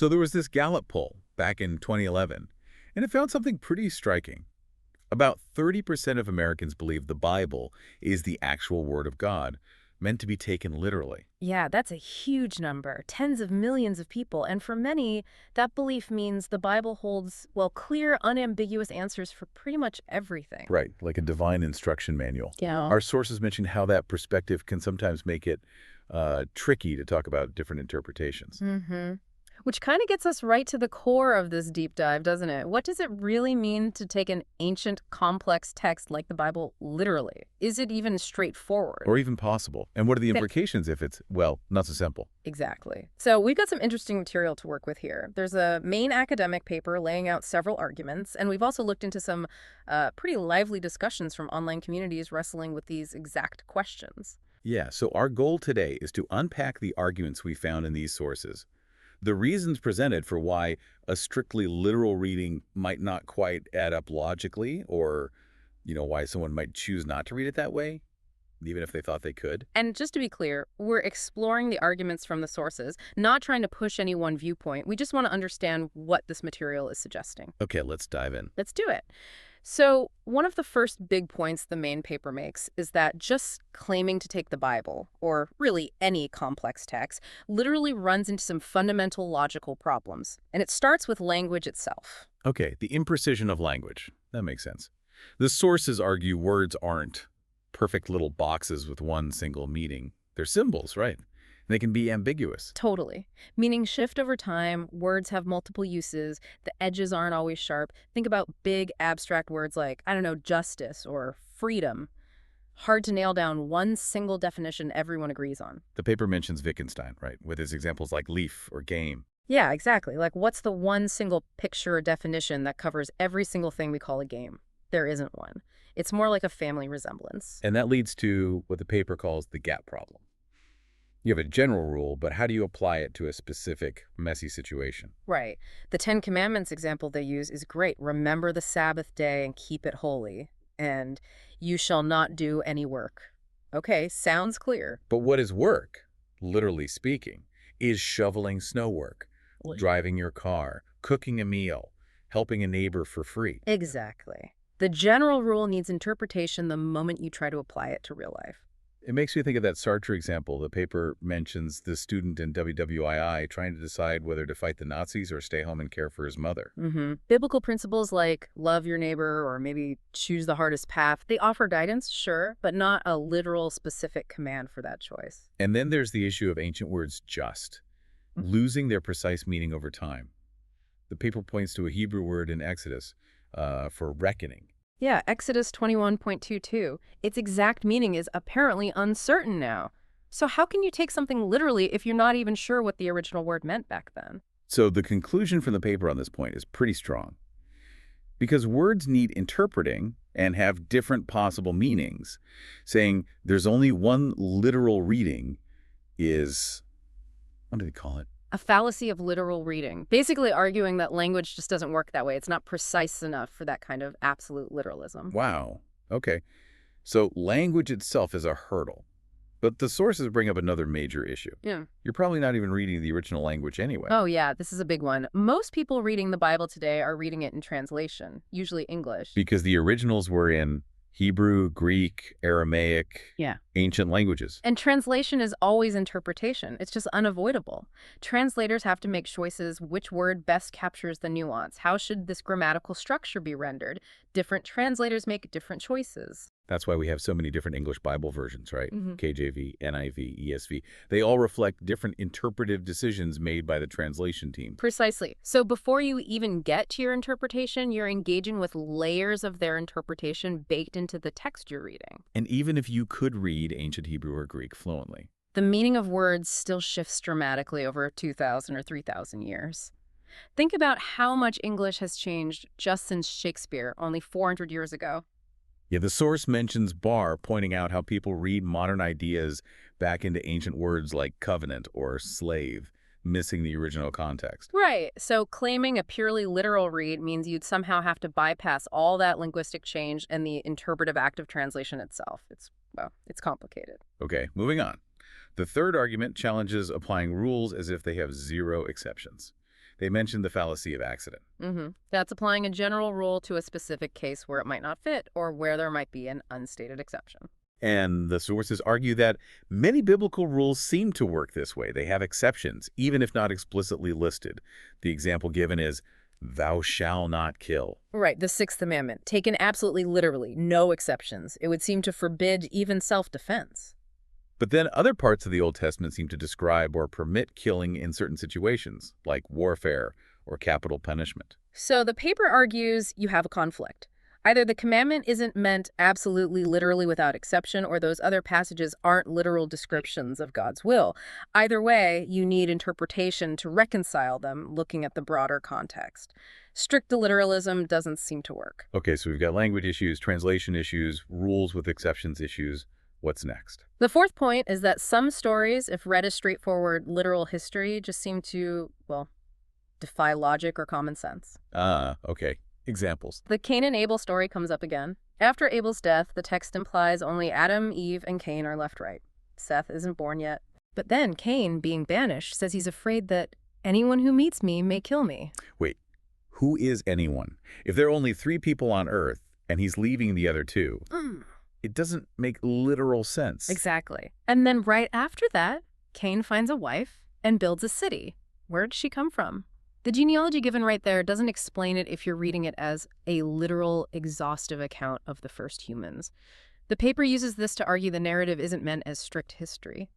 So there was this Gallup poll back in 2011, and it found something pretty striking. About 30% of Americans believe the Bible is the actual Word of God, meant to be taken literally. Yeah, that's a huge number, tens of millions of people. And for many, that belief means the Bible holds, well, clear, unambiguous answers for pretty much everything. Right, like a divine instruction manual. Yeah. Our sources mention how that perspective can sometimes make it tricky to talk about different interpretations. Mm-hmm. Which kind of gets us right to the core of this deep dive, doesn't it? What does it really mean to take an ancient, complex text like the Bible literally? Is it even straightforward? Or even possible. And what are the implications if it's, well, not so simple? Exactly. So we've got some interesting material to work with here. There's a main academic paper laying out several arguments, and we've also looked into some pretty lively discussions from online communities wrestling with these exact questions. Yeah, so our goal today is to unpack the arguments we found in these sources, the reasons presented for why a strictly literal reading might not quite add up logically, or, why someone might choose not to read it that way, even if they thought they could. And just to be clear, we're exploring the arguments from the sources, not trying to push any one viewpoint. We just want to understand what this material is suggesting. Okay, let's dive in. Let's do it. So one of the first big points the main paper makes is that just claiming to take the Bible, or really any complex text, literally runs into some fundamental logical problems. And it starts with language itself. Okay, the imprecision of language. That makes sense. The sources argue words aren't perfect little boxes with one single meaning. They're symbols, right? They can be ambiguous. Totally. Meaning shift over time, words have multiple uses, the edges aren't always sharp. Think about big abstract words like, I don't know, justice or freedom. Hard to nail down one single definition everyone agrees on. The paper mentions Wittgenstein, right, with his examples like leaf or game. Yeah, exactly. Like, what's the one single picture or definition that covers every single thing we call a game? There isn't one. It's more like a family resemblance. And that leads to what the paper calls the gap problem. You have a general rule, but how do you apply it to a specific, messy situation? Right. The Ten Commandments example they use is great. Remember the Sabbath day and keep it holy. And you shall not do any work. Okay, sounds clear. But what is work, literally speaking? Is shoveling snow work, driving your car, cooking a meal, helping a neighbor for free? Exactly. The general rule needs interpretation the moment you try to apply it to real life. It makes me think of that Sartre example. The paper mentions the student in WWII trying to decide whether to fight the Nazis or stay home and care for his mother. Biblical principles like love your neighbor or maybe choose the hardest path, they offer guidance, sure, but not a literal specific command for that choice. And then there's the issue of ancient words just, losing their precise meaning over time. The paper points to a Hebrew word in Exodus for reckoning. Yeah, Exodus 21.22. Its exact meaning is apparently uncertain now. So how can you take something literally if you're not even sure what the original word meant back then? So the conclusion from the paper on this point is pretty strong. Because words need interpreting and have different possible meanings, saying there's only one literal reading is, what do they call it? A fallacy of literal reading, basically arguing that language just doesn't work that way. It's not precise enough for that kind of absolute literalism. Wow. Okay. So language itself is a hurdle. But the sources bring up another major issue. Yeah. You're probably not even reading the original language anyway. Oh, yeah, this is a big one. Most people reading the Bible today are reading it in translation, usually English. Because the originals were in Hebrew, Greek, Aramaic, ancient languages. And translation is always interpretation. It's just unavoidable. Translators have to make choices which word best captures the nuance. How should this grammatical structure be rendered? Different translators make different choices. That's why we have so many different English Bible versions, right? KJV, NIV, ESV. They all reflect different interpretive decisions made by the translation team. Precisely. So before you even get to your interpretation, you're engaging with layers of their interpretation baked into the text you're reading. And even if you could read ancient Hebrew or Greek fluently, the meaning of words still shifts dramatically over 2,000 or 3,000 years. Think about how much English has changed just since Shakespeare, only 400 years ago. Yeah, the source mentions Barr pointing out how people read modern ideas back into ancient words like covenant or slave, missing the original context. Right. So claiming a purely literal read means you'd somehow have to bypass all that linguistic change and the interpretive act of translation itself. It's complicated. Okay, moving on. The third argument challenges applying rules as if they have zero exceptions. They mention the fallacy of accident. That's applying a general rule to a specific case where it might not fit or where there might be an unstated exception. And the sources argue that many biblical rules seem to work this way. They have exceptions, even if not explicitly listed. The example given is, thou shalt not kill. Right, the Sixth Amendment, taken absolutely literally, no exceptions. It would seem to forbid even self-defense. But then other parts of the Old Testament seem to describe or permit killing in certain situations, like warfare or capital punishment. So the paper argues you have a conflict. Either the commandment isn't meant absolutely literally without exception, or those other passages aren't literal descriptions of God's will. Either way, you need interpretation to reconcile them, looking at the broader context. Strict literalism doesn't seem to work. Okay, so we've got language issues, translation issues, rules with exceptions issues. What's next? The fourth point is that some stories, if read as straightforward literal history, just seem to, well, defy logic or common sense. Okay. Examples. The Cain and Abel story comes up again. After Abel's death, the text implies only Adam, Eve, and Cain are left right. Seth isn't born yet. But then Cain, being banished, says he's afraid that anyone who meets me may kill me. Wait, who is anyone? If there are only 3 people on Earth and he's leaving the other 2, it doesn't make literal sense. Exactly. And then right after that, Cain finds a wife and builds a city. Where did she come from? The genealogy given right there doesn't explain it if you're reading it as a literal, exhaustive account of the first humans. The paper uses this to argue the narrative isn't meant as strict history.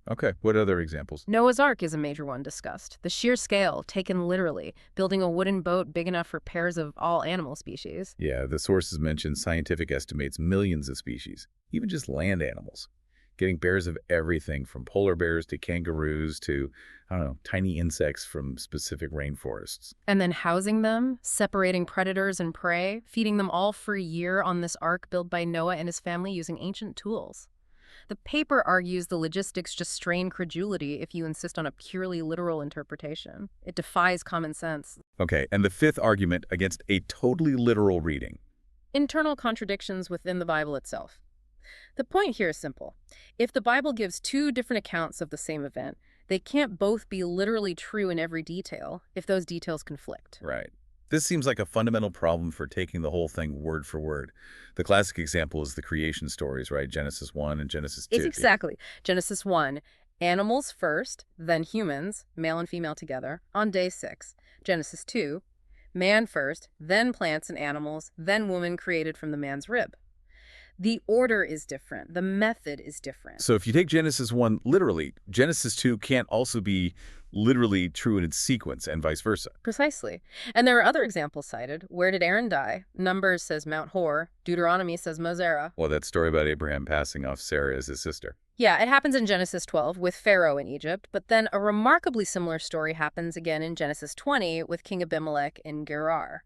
Okay, what other examples? Noah's Ark is a major one discussed. The sheer scale, taken literally, building a wooden boat big enough for pairs of all animal species. Yeah, the sources mention scientific estimates millions of species, even just land animals. Getting bears of everything from polar bears to kangaroos to, I don't know, tiny insects from specific rainforests. And then housing them, separating predators and prey, feeding them all for a year on this ark built by Noah and his family using ancient tools. The paper argues the logistics just strain credulity if you insist on a purely literal interpretation. It defies common sense. Okay, and the 5th argument against a totally literal reading. Internal contradictions within the Bible itself. The point here is simple. If the Bible gives 2 different accounts of the same event, they can't both be literally true in every detail if those details conflict. Right. This seems like a fundamental problem for taking the whole thing word for word. The classic example is the creation stories, right? Genesis 1 and Genesis 2. It's exactly. Genesis 1, animals first, then humans, male and female together, on day 6. Genesis 2, man first, then plants and animals, then woman created from the man's rib. The order is different. The method is different. So if you take Genesis 1 literally, Genesis 2 can't also be literally true in its sequence and vice versa. Precisely. And there are other examples cited. Where did Aaron die? Numbers says Mount Hor. Deuteronomy says Mosera. Well, that story about Abraham passing off Sarah as his sister. Yeah, it happens in Genesis 12 with Pharaoh in Egypt, but then a remarkably similar story happens again in Genesis 20 with King Abimelech in Gerar.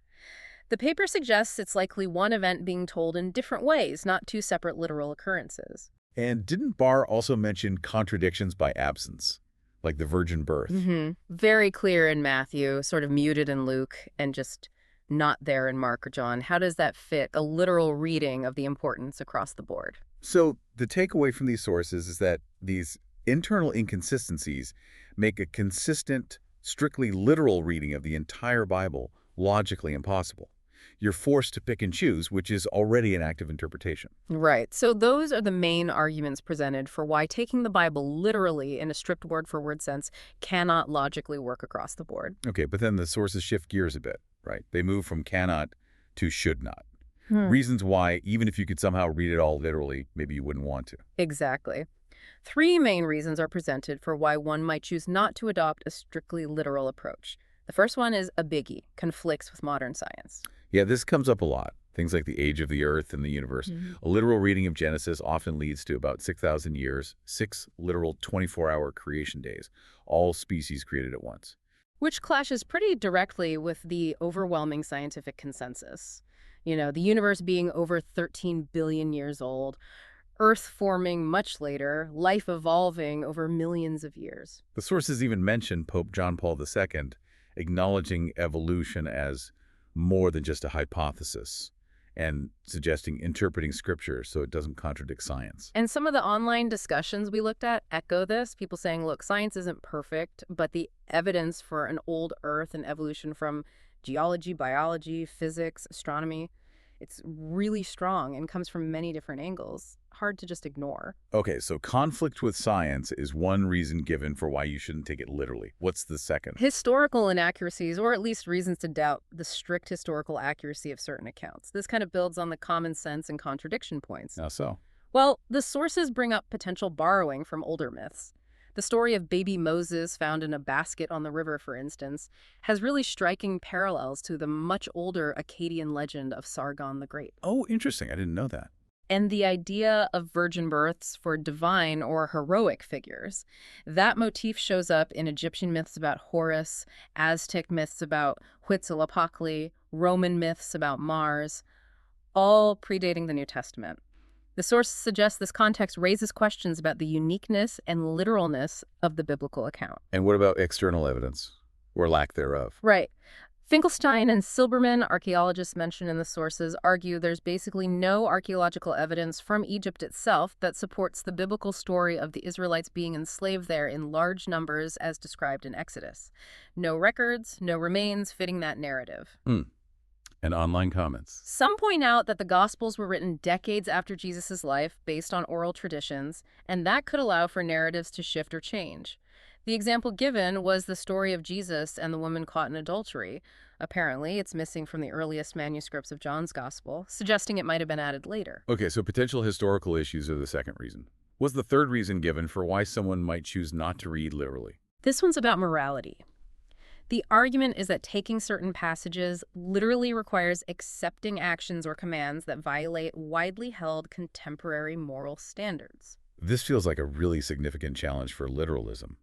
The paper suggests it's likely one event being told in different ways, not 2 separate literal occurrences. And didn't Barr also mention contradictions by absence, like the virgin birth? Very clear in Matthew, sort of muted in Luke, and just not there in Mark or John. How does that fit a literal reading of the importance across the board? So the takeaway from these sources is that these internal inconsistencies make a consistent, strictly literal reading of the entire Bible logically impossible. You're forced to pick and choose, which is already an act of interpretation. Right. So those are the main arguments presented for why taking the Bible literally in a strict word-for-word sense cannot logically work across the board. Okay, but then the sources shift gears a bit, right? They move from cannot to should not. Reasons why, even if you could somehow read it all literally, maybe you wouldn't want to. Exactly. 3 main reasons are presented for why one might choose not to adopt a strictly literal approach. The first one is a biggie, conflicts with modern science. Yeah, this comes up a lot. Things like the age of the earth and the universe. A literal reading of Genesis often leads to about 6,000 years, 6 literal 24-hour creation days, all species created at once. Which clashes pretty directly with the overwhelming scientific consensus. You know, the universe being over 13 billion years old, Earth forming much later, life evolving over millions of years. The sources even mention Pope John Paul II acknowledging evolution as more than just a hypothesis and suggesting interpreting scripture so it doesn't contradict science. And some of the online discussions we looked at echo this. People saying, look, science isn't perfect, but the evidence for an old Earth and evolution from geology, biology, physics, astronomy, it's really strong and comes from many different angles. Hard to just ignore. Okay, so conflict with science is one reason given for why you shouldn't take it literally. What's the second? Historical inaccuracies, or at least reasons to doubt the strict historical accuracy of certain accounts. This kind of builds on the common sense and contradiction points. How so? Well, the sources bring up potential borrowing from older myths. The story of baby Moses found in a basket on the river, for instance, has really striking parallels to the much older Akkadian legend of Sargon the Great. Oh, interesting. I didn't know that. And the idea of virgin births for divine or heroic figures. That motif shows up in Egyptian myths about Horus, Aztec myths about Huitzilopochtli, Roman myths about Mars, all predating the New Testament. The source suggests this context raises questions about the uniqueness and literalness of the biblical account. And what about external evidence, or lack thereof? Right. Finkelstein and Silberman, archaeologists mentioned in the sources, argue there's basically no archaeological evidence from Egypt itself that supports the biblical story of the Israelites being enslaved there in large numbers as described in Exodus. No records, no remains fitting that narrative. And online comments. Some point out that the Gospels were written decades after Jesus' life based on oral traditions, and that could allow for narratives to shift or change. The example given was the story of Jesus and the woman caught in adultery. Apparently, it's missing from the earliest manuscripts of John's Gospel, suggesting it might have been added later. Okay, so potential historical issues are the second reason. What's the third reason given for why someone might choose not to read literally? This one's about morality. The argument is that taking certain passages literally requires accepting actions or commands that violate widely held contemporary moral standards. This feels like a really significant challenge for literalism.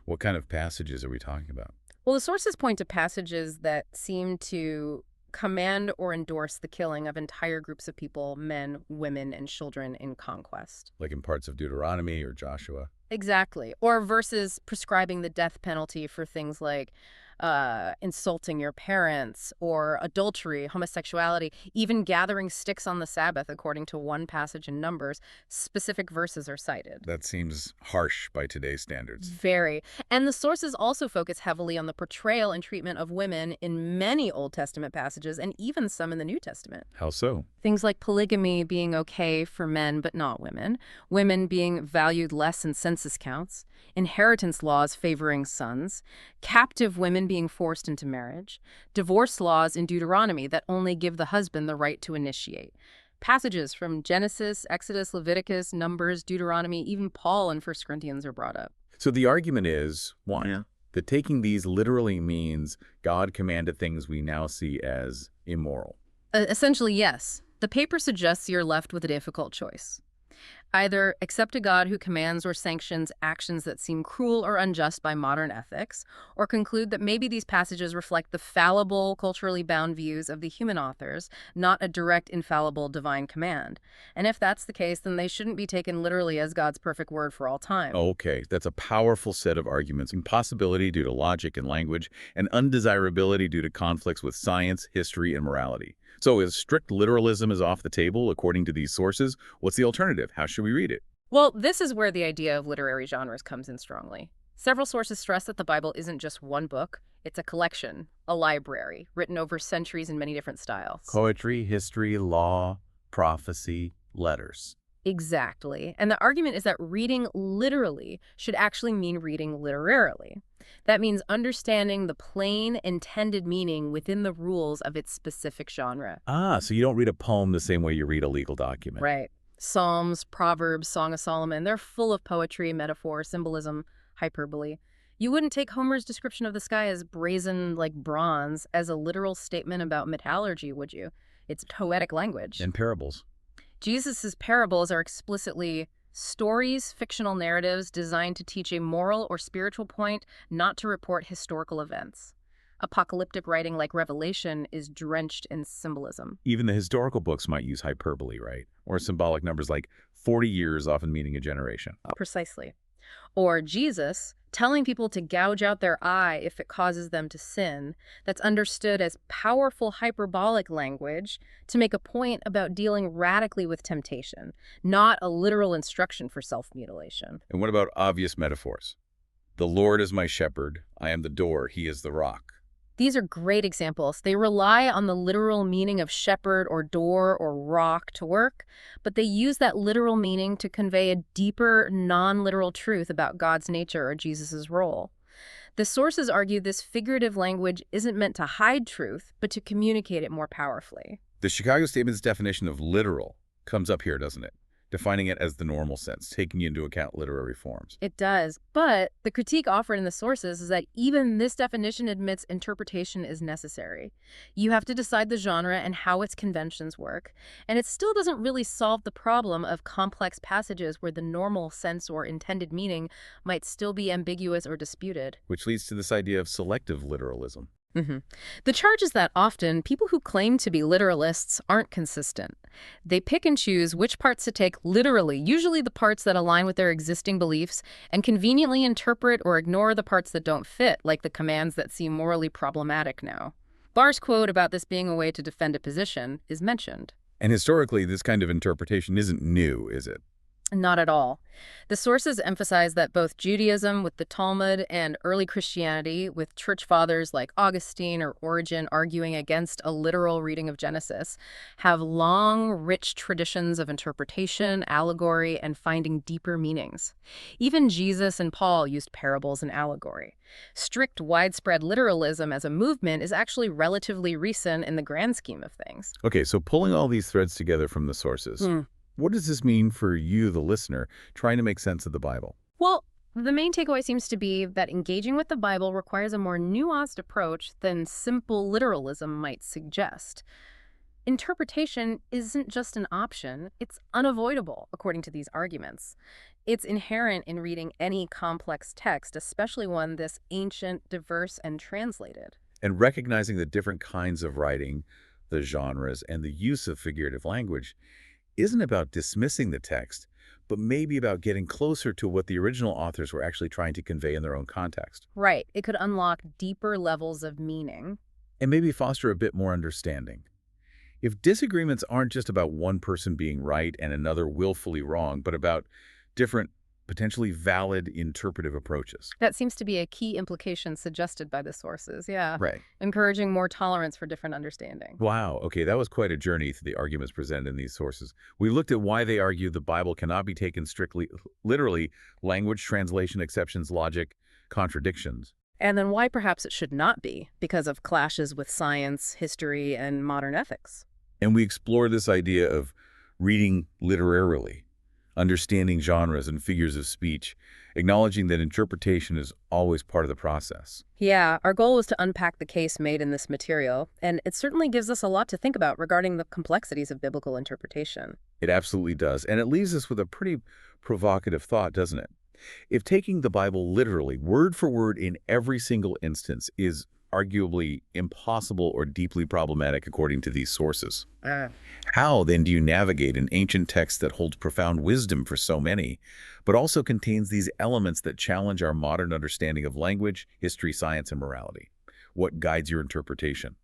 What kind of passages are we talking about? Well, the sources point to passages that seem to command or endorse the killing of entire groups of people, men, women, and children in conquest. Like in parts of Deuteronomy or Joshua? Exactly. Or verses prescribing the death penalty for things like insulting your parents or adultery, homosexuality, even gathering sticks on the Sabbath, according to one passage in Numbers. Specific verses are cited. That seems harsh by today's standards. Very. And the sources also focus heavily on the portrayal and treatment of women in many Old Testament passages and even some in the New Testament. How so? Things like polygamy being okay for men but not women, women being valued less in census counts, inheritance laws favoring sons, captive women being forced into marriage, divorce laws in Deuteronomy that only give the husband the right to initiate. Passages from Genesis, Exodus, Leviticus, Numbers, Deuteronomy, even Paul and 1 Corinthians are brought up. So the argument is, one, that taking these literally means God commanded things we now see as immoral. Essentially, yes. The paper suggests you're left with a difficult choice. Either accept a God who commands or sanctions actions that seem cruel or unjust by modern ethics, or conclude that maybe these passages reflect the fallible, culturally bound views of the human authors, not a direct, infallible divine command. And if that's the case, then they shouldn't be taken literally as God's perfect word for all time. Okay, that's a powerful set of arguments. Impossibility due to logic and language, and undesirability due to conflicts with science, history, and morality. So if strict literalism is off the table, according to these sources, what's the alternative? How should we read it? Well, this is where the idea of literary genres comes in strongly. Several sources stress that the Bible isn't just one book, it's a collection, a library, written over centuries in many different styles. Poetry, history, law, prophecy, letters. Exactly. And the argument is that reading literally should actually mean reading literarily. That means understanding the plain intended meaning within the rules of its specific genre. Ah, so you don't read a poem the same way you read a legal document. Right. Psalms, Proverbs, Song of Solomon, they're full of poetry, metaphor, symbolism, hyperbole. You wouldn't take Homer's description of the sky as brazen like bronze as a literal statement about metallurgy, would you? It's poetic language. And parables. Jesus' parables are explicitly stories, fictional narratives designed to teach a moral or spiritual point, not to report historical events. Apocalyptic writing like Revelation is drenched in symbolism. Even the historical books might use hyperbole, right? Or symbolic numbers like 40 years often meaning a generation. Precisely. Or Jesus telling people to gouge out their eye if it causes them to sin, that's understood as powerful hyperbolic language to make a point about dealing radically with temptation, not a literal instruction for self-mutilation. And what about obvious metaphors? The Lord is my shepherd. I am the door. He is the rock. These are great examples. They rely on the literal meaning of shepherd or door or rock to work, but they use that literal meaning to convey a deeper, non-literal truth about God's nature or Jesus' role. The sources argue this figurative language isn't meant to hide truth, but to communicate it more powerfully. The Chicago Statement's definition of literal comes up here, doesn't it? Defining it as the normal sense, taking into account literary forms. It does, but the critique offered in the sources is that even this definition admits interpretation is necessary. You have to decide the genre and how its conventions work, and it still doesn't really solve the problem of complex passages where the normal sense or intended meaning might still be ambiguous or disputed. Which leads to this idea of selective literalism. The charge is that often people who claim to be literalists aren't consistent. They pick and choose which parts to take literally, usually the parts that align with their existing beliefs, and conveniently interpret or ignore the parts that don't fit, like the commands that seem morally problematic now. Barr's quote about this being a way to defend a position is mentioned. And historically, this kind of interpretation isn't new, is it? Not at all. The sources emphasize that both Judaism with the Talmud and early Christianity with church fathers like Augustine or Origen arguing against a literal reading of Genesis have long, rich traditions of interpretation, allegory, and finding deeper meanings. Even Jesus and Paul used parables and allegory. Strict, widespread literalism as a movement is actually relatively recent in the grand scheme of things. Okay, so pulling all these threads together from the sources, what does this mean for you, the listener, trying to make sense of the Bible? Well, the main takeaway seems to be that engaging with the Bible requires a more nuanced approach than simple literalism might suggest. Interpretation isn't just an option, it's unavoidable, according to these arguments. It's inherent in reading any complex text, especially one this ancient, diverse, and translated. And recognizing the different kinds of writing, the genres, and the use of figurative language isn't about dismissing the text, but maybe about getting closer to what the original authors were actually trying to convey in their own context. Right, it could unlock deeper levels of meaning. And maybe foster a bit more understanding. If disagreements aren't just about one person being right and another willfully wrong, but about different, potentially valid interpretive approaches. That seems to be a key implication suggested by the sources, yeah. Right. Encouraging more tolerance for different understanding. Wow, okay, that was quite a journey through the arguments presented in these sources. We looked at why they argue the Bible cannot be taken strictly, literally, language, translation, exceptions, logic, contradictions. And then why perhaps it should not be, because of clashes with science, history, and modern ethics. And we explore this idea of reading literarily, understanding genres and figures of speech, acknowledging that interpretation is always part of the process. Yeah, our goal was to unpack the case made in this material, and it certainly gives us a lot to think about regarding the complexities of biblical interpretation. It absolutely does, and it leaves us with a pretty provocative thought, doesn't it? If taking the Bible literally, word for word in every single instance, is arguably impossible or deeply problematic according to these sources, how then do you navigate an ancient text that holds profound wisdom for so many, but also contains these elements that challenge our modern understanding of language, history, science, and morality? What guides your interpretation?